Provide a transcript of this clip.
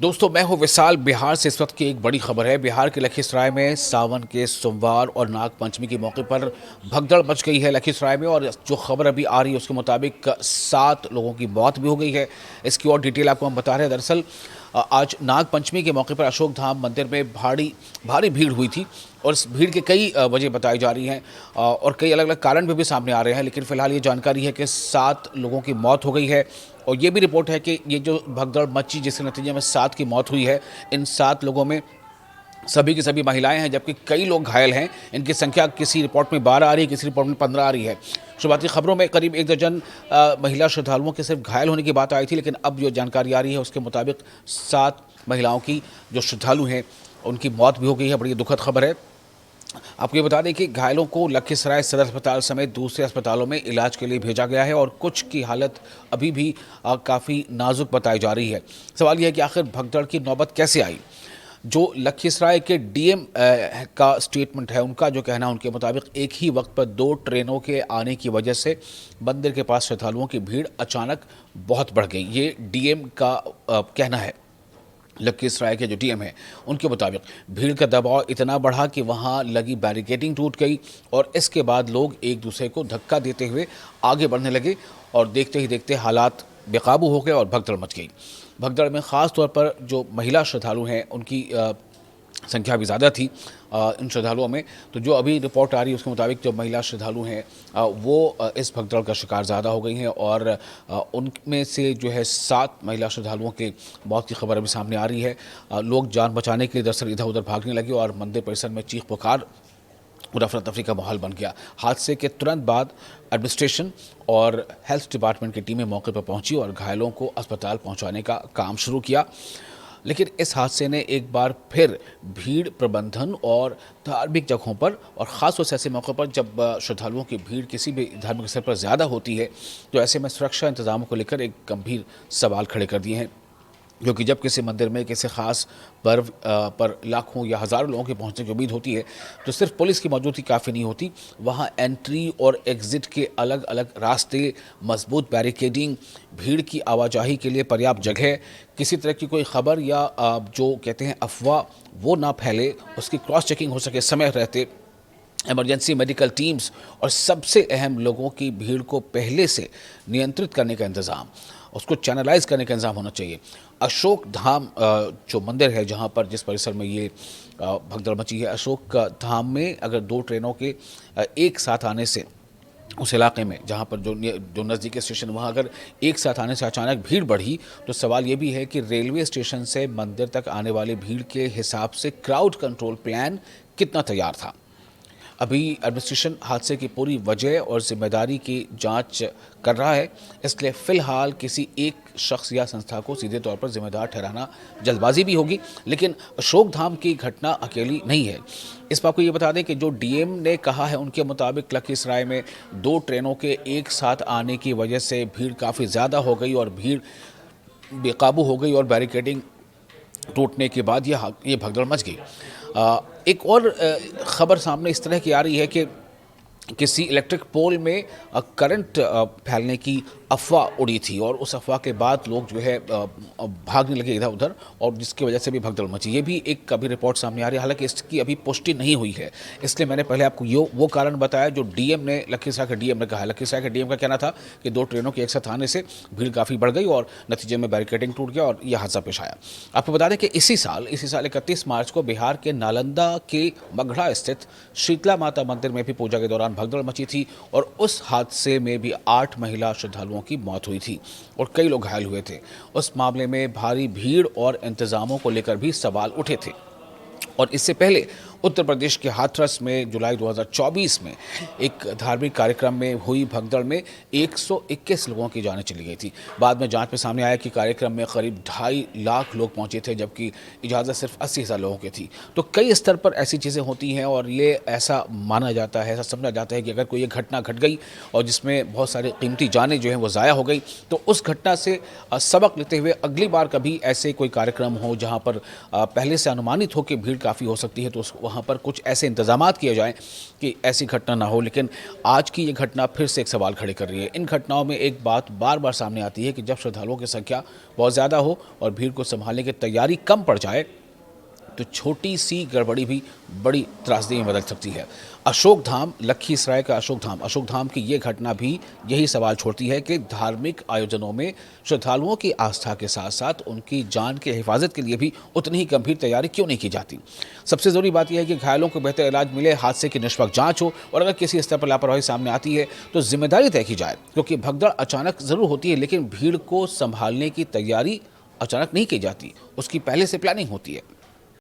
दोस्तों मैं हूं विशाल। बिहार से इस वक्त की एक बड़ी खबर है। बिहार के लखीसराय में सावन के सोमवार और नाग पंचमी के मौके पर भगदड़ मच गई है लखीसराय में। और जो खबर अभी आ रही है उसके मुताबिक 7 लोगों की मौत भी हो गई है। इसकी और डिटेल आपको हम बता रहे हैं। दरअसल आज नाग पंचमी के मौके पर अशोक धाम मंदिर में भारी भारी भीड़ हुई थी और इस भीड़ के कई वजह बताई जा रही हैं और कई अलग अलग कारण भी सामने आ रहे हैं। लेकिन फिलहाल ये जानकारी है कि 7 लोगों की मौत हो गई है और ये भी रिपोर्ट है कि ये जो भगदड़ मची जिसके नतीजे में 7 की मौत हुई है, इन 7 लोगों में सभी की सभी महिलाएं हैं, जबकि कई लोग घायल हैं। इनकी संख्या किसी रिपोर्ट में 12 आ रही है, किसी रिपोर्ट में 15 आ रही है। शुरुआती खबरों में करीब 1 दर्जन महिला श्रद्धालुओं के सिर्फ घायल होने की बात आई थी, लेकिन अब जो जानकारी आ रही है उसके मुताबिक 7 महिलाओं की जो श्रद्धालु हैं उनकी मौत भी हो गई है। बड़ी दुखद खबर है। आपको ये बता दें कि घायलों को लखीसराय सदर अस्पताल समेत दूसरे अस्पतालों में इलाज के लिए भेजा गया है और कुछ की हालत अभी भी काफ़ी नाजुक बताई जा रही है। सवाल यह है कि आखिर भगदड़ की नौबत कैसे आई। जो लखीसराय के डीएम का स्टेटमेंट है, उनका जो कहना है, उनके मुताबिक एक ही वक्त पर 2 ट्रेनों के आने की वजह से मंदिर के पास श्रद्धालुओं की भीड़ अचानक बहुत बढ़ गई। ये डीएम का कहना है। लखीसराय के जो डीएम है उनके मुताबिक भीड़ का दबाव इतना बढ़ा कि वहां लगी बैरिकेडिंग टूट गई और इसके बाद लोग एक दूसरे को धक्का देते हुए आगे बढ़ने लगे और देखते ही देखते हालात बेकाबू हो गए और भगदड़ मच गई। भगदड़ में ख़ास तौर पर जो महिला श्रद्धालु हैं उनकी संख्या भी ज़्यादा थी इन श्रद्धालुओं में। तो जो अभी रिपोर्ट आ रही है उसके मुताबिक जो महिला श्रद्धालु हैं वो इस भगदड़ का शिकार ज़्यादा हो गई हैं और उनमें से जो है 7 महिला श्रद्धालुओं के मौत की खबर अभी सामने आ रही है। लोग जान बचाने के लिए दरअसल इधर उधर भागने लगे और मंदिर परिसर में चीख पुकार और अफरा तफरी का माहौल बन गया। हादसे के तुरंत बाद एडमिनिस्ट्रेशन और हेल्थ डिपार्टमेंट की टीमें मौके पर पहुंची और घायलों को अस्पताल पहुंचाने का काम शुरू किया। लेकिन इस हादसे ने एक बार फिर भीड़ प्रबंधन और धार्मिक जगहों पर और ख़ास तौर से ऐसे मौक़ों पर जब श्रद्धालुओं की भीड़ किसी भी धार्मिक स्थल पर ज़्यादा होती है तो ऐसे में सुरक्षा इंतजामों को लेकर एक गंभीर सवाल खड़े कर दिए हैं। क्योंकि जब किसी मंदिर में किसी ख़ास पर्व पर लाखों या हज़ारों लोगों के पहुंचने की उम्मीद होती है तो सिर्फ पुलिस की मौजूदगी काफ़ी नहीं होती। वहां एंट्री और एग्ज़िट के अलग अलग रास्ते, मजबूत बैरिकेडिंग, भीड़ की आवाजाही के लिए पर्याप्त जगह, किसी तरह की कोई ख़बर या जो कहते हैं अफवाह वो ना फैले, उसकी क्रॉस चेकिंग हो सके समय रहते, इमरजेंसी मेडिकल टीम्स और सबसे अहम लोगों की भीड़ को पहले से नियंत्रित करने का इंतज़ाम, उसको चैनलाइज करने का इंतजाम होना चाहिए। अशोक धाम जो मंदिर है जहाँ पर जिस परिसर में ये भगदड़ मची है, अशोक धाम में अगर 2 ट्रेनों के एक साथ आने से उस इलाके में जहाँ पर जो नज़दीकी स्टेशन वहाँ अगर एक साथ आने से अचानक भीड़ बढ़ी तो सवाल ये भी है कि रेलवे स्टेशन से मंदिर तक आने वाली भीड़ के हिसाब से क्राउड कंट्रोल प्लान कितना तैयार था। अभी एडमिनिस्ट्रेशन हादसे की पूरी वजह और जिम्मेदारी की जांच कर रहा है, इसलिए फ़िलहाल किसी एक शख्स या संस्था को सीधे तौर पर जिम्मेदार ठहराना जल्दबाजी भी होगी। लेकिन अशोक धाम की घटना अकेली नहीं है। इस बात को ये बता दें कि जो डीएम ने कहा है उनके मुताबिक लखीसराय में 2 ट्रेनों के एक साथ आने की वजह से भीड़ काफ़ी ज़्यादा हो गई और भीड़ बेकाबू हो गई और बैरिकेडिंग टूटने के बाद ये भगदड़ मच गई। एक और ख़बर सामने इस तरह की आ रही है कि किसी इलेक्ट्रिक पोल में करंट फैलने की अफवाह उड़ी थी और उस अफवाह के बाद लोग जो है भागने लगे इधर उधर और जिसकी वजह से भी भगदड़ मची। ये भी एक कभी रिपोर्ट सामने आ रही है, हालांकि इसकी अभी पुष्टि नहीं हुई है। इसलिए मैंने पहले आपको वो कारण बताया जो डीएम ने लखीसराय के डीएम ने कहा। लखीसराय के डीएम का कहना था कि 2 ट्रेनों के एक साथ आने से भीड़ काफ़ी बढ़ गई और नतीजे में बैरिकेडिंग टूट गया और यह हादसा पेश आया। आपको बता दें कि इसी साल 31 मार्च को बिहार के नालंदा के मगड़ा स्थित शीतला माता मंदिर में भी पूजा के दौरान भगदड़ मची थी और उस हादसे में भी 8 महिला श्रद्धालुओं की मौत हुई थी और कई लोग घायल हुए थे। उस मामले में भारी भीड़ और इंतजामों को लेकर भी सवाल उठे थे और इससे पहले उत्तर प्रदेश के हाथरस में जुलाई 2024 में एक धार्मिक कार्यक्रम में हुई भगदड़ में 121 लोगों की जानें चली गई थी। बाद में जांच में सामने आया कि कार्यक्रम में करीब 2.5 लाख लोग पहुंचे थे, जबकि इजाज़त सिर्फ 80,000 लोगों की थी। तो कई स्तर पर ऐसी चीज़ें होती हैं और ये ऐसा माना जाता है, ऐसा समझा जाता है कि अगर कोई एक घटना घट गई और जिसमें बहुत सारी कीमती जानें जो हैं वो ज़ाया हो गई तो उस घटना से सबक लेते हुए अगली बार कभी ऐसे कोई कार्यक्रम हो जहाँ पर पहले से अनुमानित हो कि भीड़ काफ़ी हो सकती है तो वहाँ पर कुछ ऐसे इंतजामात किए जाएँ कि ऐसी घटना ना हो। लेकिन आज की ये घटना फिर से एक सवाल खड़े कर रही है। इन घटनाओं में एक बात बार-बार सामने आती है कि जब श्रद्धालुओं की संख्या बहुत ज़्यादा हो और भीड़ को सँभालने की तैयारी कम पड़ जाए, तो छोटी सी गड़बड़ी भी बड़ी त्रासदी में बदल सकती है। अशोकधाम, लखीसराय का अशोकधाम की ये घटना भी यही सवाल छोड़ती है कि धार्मिक आयोजनों में श्रद्धालुओं की आस्था के साथ-साथ उनकी जान की हिफाजत के लिए भी उतनी ही गंभीर तैयारी क्यों नहीं की जाती। सबसे ज़रूरी बात यह है कि घायलों को बेहतर इलाज मिले, हादसे की निष्पक्ष जाँच हो और अगर किसी स्तर पर लापरवाही सामने आती है तो जिम्मेदारी तय की जाए, क्योंकि भगदड़ अचानक ज़रूर होती है लेकिन भीड़ को संभालने की तैयारी अचानक नहीं की जाती, उसकी पहले से प्लानिंग होती है।